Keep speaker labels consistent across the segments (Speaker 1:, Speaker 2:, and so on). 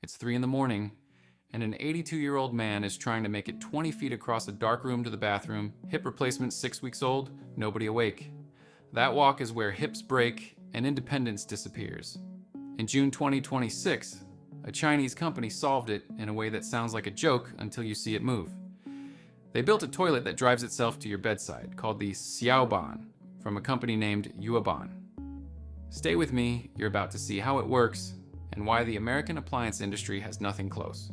Speaker 1: It's 3 in the morning, and an 82-year-old man is trying to make it 20 feet across a dark room to the bathroom, hip replacement 6 weeks old, nobody awake. That walk is where hips break and independence disappears. In June 2026, a Chinese company solved it in a way that sounds like a joke until you see it move. They built a toilet that drives itself to your bedside, called the Xiaoban, from a company named Yueban. Stay with me, you're about to see how it works and why the American appliance industry has nothing close.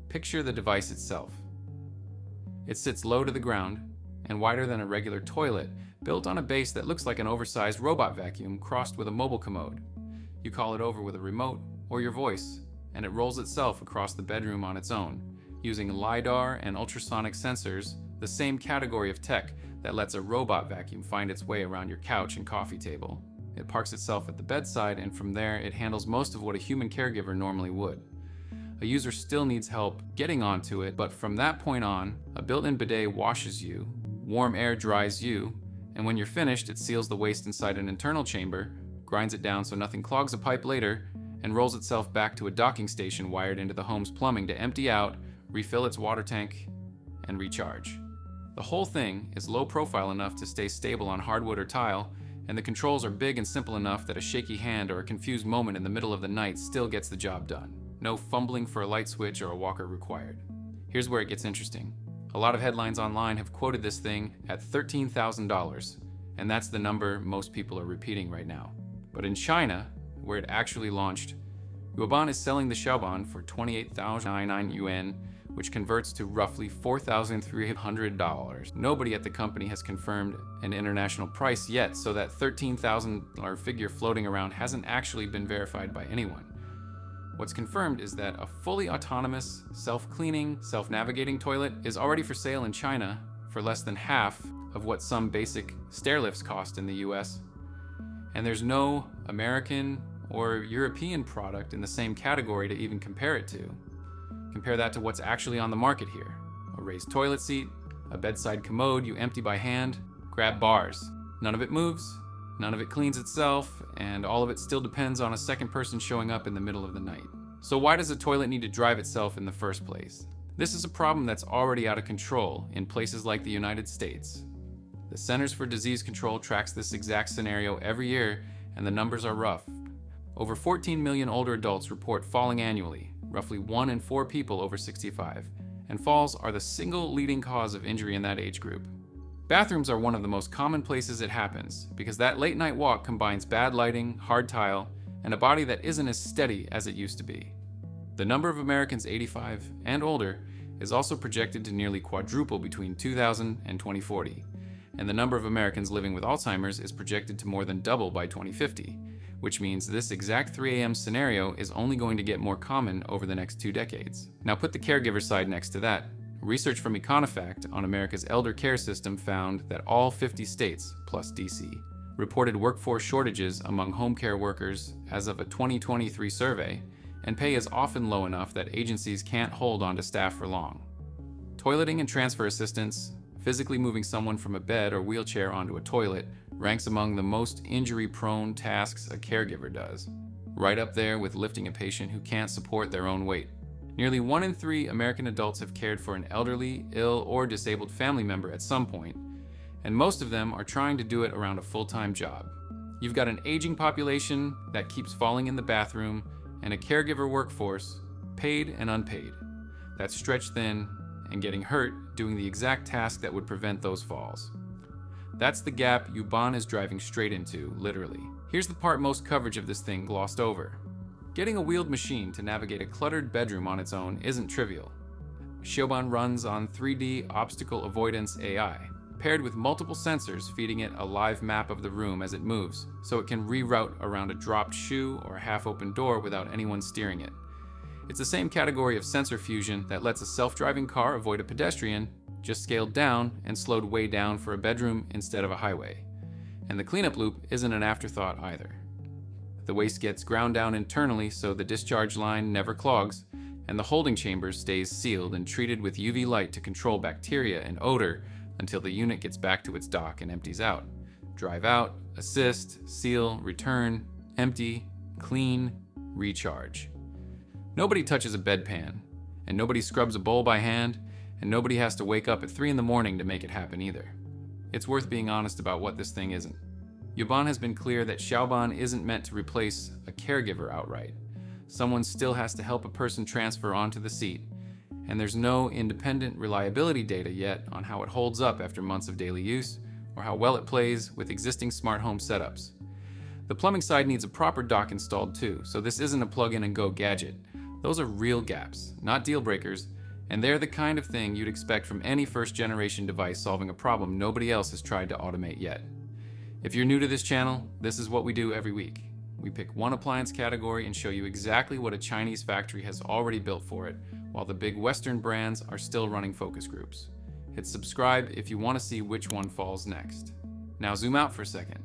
Speaker 1: Picture the device itself. It sits low to the ground and wider than a regular toilet, built on a base that looks like an oversized robot vacuum crossed with a mobile commode. You call it over with a remote or your voice, and it rolls itself across the bedroom on its own, using LiDAR and ultrasonic sensors, the same category of tech that lets a robot vacuum find its way around your couch and coffee table. It parks itself at the bedside, and from there it handles most of what a human caregiver normally would. A user still needs help getting onto it, but from that point on, a built-in bidet washes you, warm air dries you, and when you're finished, it seals the waste inside an internal chamber, grinds it down so nothing clogs a pipe later, and rolls itself back to a docking station wired into the home's plumbing to empty out, refill its water tank, and recharge. The whole thing is low profile enough to stay stable on hardwood or tile, and the controls are big and simple enough that a shaky hand or a confused moment in the middle of the night still gets the job done. No fumbling for a light switch or a walker required. Here's where it gets interesting. A lot of headlines online have quoted this thing at $13,000, and that's the number most people are repeating right now. But in China, where it actually launched, Yueban is selling the Xiaoban for 28,099 yuan, which converts to roughly $4,300. Nobody at the company has confirmed an international price yet, so that $13,000 figure floating around hasn't actually been verified by anyone. What's confirmed is that a fully autonomous, self-cleaning, self-navigating toilet is already for sale in China for less than half of what some basic stair lifts cost in the US. And there's no American or European product in the same category to even compare it to. Compare that to what's actually on the market here. A raised toilet seat, a bedside commode you empty by hand, grab bars. None of it moves, none of it cleans itself, and all of it still depends on a second person showing up in the middle of the night. So why does a toilet need to drive itself in the first place? This is a problem that's already out of control in places like the United States. The Centers for Disease Control tracks this exact scenario every year, and the numbers are rough. Over 14 million older adults report falling annually, roughly 1 in 4 people over 65, and falls are the single leading cause of injury in that age group. Bathrooms are one of the most common places it happens, because that late night walk combines bad lighting, hard tile, and a body that isn't as steady as it used to be. The number of Americans 85 and older is also projected to nearly quadruple between 2000 and 2040, and the number of Americans living with Alzheimer's is projected to more than double by 2050, which means this exact 3 a.m. scenario is only going to get more common over the next 2 decades. Now put the caregiver side next to that. Research from Econofact on America's elder care system found that all 50 states, plus DC, reported workforce shortages among home care workers as of a 2023 survey, and pay is often low enough that agencies can't hold on to staff for long. Toileting and transfer assistance, physically moving someone from a bed or wheelchair onto a toilet, ranks among the most injury-prone tasks a caregiver does, right up there with lifting a patient who can't support their own weight. Nearly 1 in 3 American adults have cared for an elderly, ill, or disabled family member at some point, and most of them are trying to do it around a full-time job. You've got an aging population that keeps falling in the bathroom, and a caregiver workforce, paid and unpaid, that's stretched thin and getting hurt doing the exact task that would prevent those falls. That's the gap Yueban is driving straight into, literally. Here's the part most coverage of this thing glossed over. Getting a wheeled machine to navigate a cluttered bedroom on its own isn't trivial. Xiaoban runs on 3D obstacle avoidance AI, paired with multiple sensors feeding it a live map of the room as it moves, so it can reroute around a dropped shoe or a half-open door without anyone steering it. It's the same category of sensor fusion that lets a self-driving car avoid a pedestrian, just scaled down and slowed way down for a bedroom instead of a highway. And the cleanup loop isn't an afterthought either. The waste gets ground down internally so the discharge line never clogs, and the holding chamber stays sealed and treated with UV light to control bacteria and odor until the unit gets back to its dock and empties out. Drive out, assist, seal, return, empty, clean, recharge. Nobody touches a bedpan, and nobody scrubs a bowl by hand, and nobody has to wake up at 3 in the morning to make it happen either. It's worth being honest about what this thing isn't. Yueban has been clear that Xiaoban isn't meant to replace a caregiver outright. Someone still has to help a person transfer onto the seat, and there's no independent reliability data yet on how it holds up after months of daily use, or how well it plays with existing smart home setups. The plumbing side needs a proper dock installed too, so this isn't a plug-in-and-go gadget. Those are real gaps, not deal breakers, and they're the kind of thing you'd expect from any first-generation device solving a problem nobody else has tried to automate yet. If you're new to this channel, this is what we do every week. We pick one appliance category and show you exactly what a Chinese factory has already built for it, while the big Western brands are still running focus groups. Hit subscribe if you want to see which one falls next. Now zoom out for a second.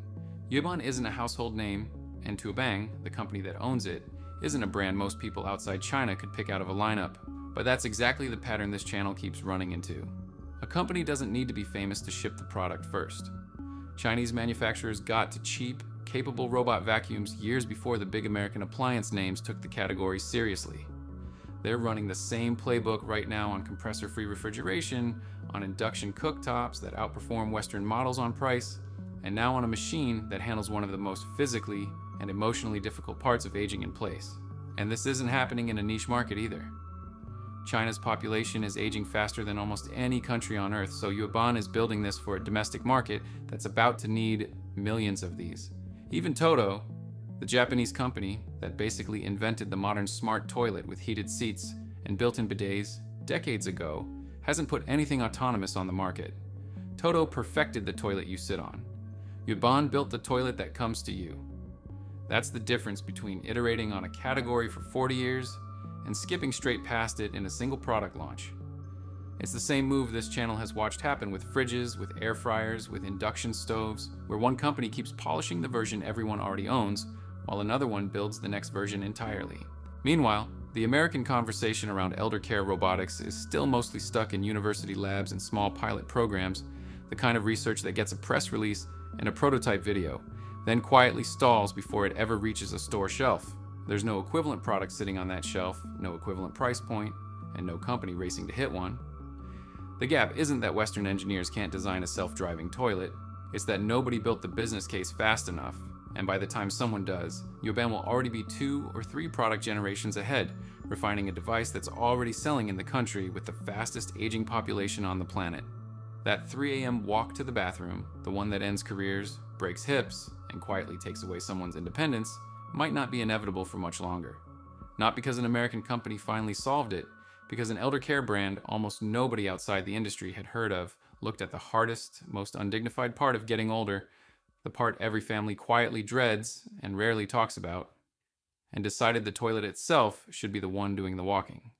Speaker 1: Yueban isn't a household name, and Xiaoban, the company that owns it, isn't a brand most people outside China could pick out of a lineup. But that's exactly the pattern this channel keeps running into. A company doesn't need to be famous to ship the product first. Chinese manufacturers got to cheap, capable robot vacuums years before the big American appliance names took the category seriously. They're running the same playbook right now on compressor-free refrigeration, on induction cooktops that outperform Western models on price, and now on a machine that handles one of the most physically and emotionally difficult parts of aging in place. And this isn't happening in a niche market either. China's population is aging faster than almost any country on Earth, so Yueban is building this for a domestic market that's about to need millions of these. Even Toto, the Japanese company that basically invented the modern smart toilet with heated seats and built-in bidets decades ago, hasn't put anything autonomous on the market. Toto perfected the toilet you sit on. Yueban built the toilet that comes to you. That's the difference between iterating on a category for 40 years and skipping straight past it in a single product launch. It's the same move this channel has watched happen with fridges, with air fryers, with induction stoves, where one company keeps polishing the version everyone already owns, while another one builds the next version entirely. Meanwhile, the American conversation around elder care robotics is still mostly stuck in university labs and small pilot programs, the kind of research that gets a press release and a prototype video, then quietly stalls before it ever reaches a store shelf. There's no equivalent product sitting on that shelf, no equivalent price point, and no company racing to hit one. The gap isn't that Western engineers can't design a self-driving toilet, it's that nobody built the business case fast enough, and by the time someone does, Yueban will already be 2 or 3 product generations ahead, refining a device that's already selling in the country with the fastest aging population on the planet. That 3 a.m. walk to the bathroom, the one that ends careers, breaks hips, and quietly takes away someone's independence, might not be inevitable for much longer. Not because an American company finally solved it, because an elder care brand almost nobody outside the industry had heard of looked at the hardest, most undignified part of getting older, the part every family quietly dreads and rarely talks about, and decided the toilet itself should be the one doing the walking.